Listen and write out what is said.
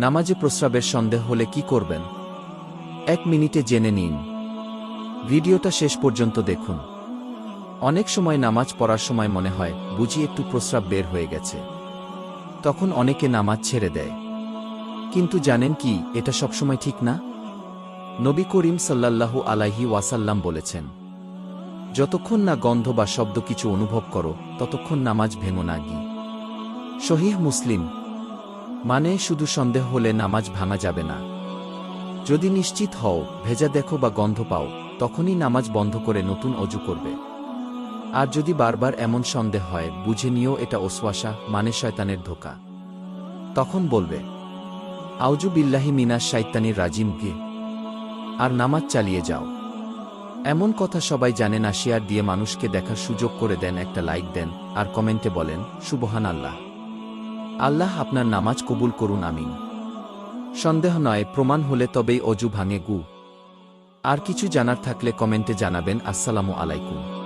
নামাজে প্রস্রাবের সন্দেহ হলে কি করবেন? 1 মিনিটে জেনে নিন। ভিডিওটা শেষ পর্যন্ত দেখুন। অনেক সময় নামাজ পড়ার সময় মনে হয় বুঝি একটু প্রস্রাব বের হয়ে গেছে। তখন অনেকে নামাজ ছেড়ে দেয়। কিন্তু জানেন কি, এটা সবসময় ঠিক না। নবী করিম সাল্লাল্লাহু আলাইহি ওয়াসাল্লাম বলেছেন, যতক্ষণ না গন্ধ বা শব্দ কিছু অনুভব করো ততক্ষণ নামাজ ভেঙো না। সহিহ মুসলিম। মানে শুধু সন্দেহ হলে নামাজ ভাঙা যাবে না। যদি নিশ্চিত হও, ভেজা দেখো বা গন্ধ পাও, তখনই নামাজ বন্ধ করে নতুন অজু করবে। আর যদি বারবার এমন সন্দেহ হয়, বুঝে নিও এটা ওসওয়াসা, মানে শয়তানের ধোঁকা। তখন বলবে, আউযু বিল্লাহি মিনাশ শাইতানির রাজিম গে, আর নামাজ চালিয়ে যাও। এমন কথা সবাই জানে না। শেয়ার দিয়ে মানুষকে দেখার সুযোগ করে দেন, একটা লাইক দেন, আর কমেন্টে বলেন সুবহানাল্লাহ। আল্লাহ আপনার নামাজ কবুল করুন, আমিন। সন্দেহ নয়, প্রমাণ হলে তবেই অজু ভাঙে। আর কিছু জানার থাকলে কমেন্টে জানাবেন। আসসালামু আলাইকুম।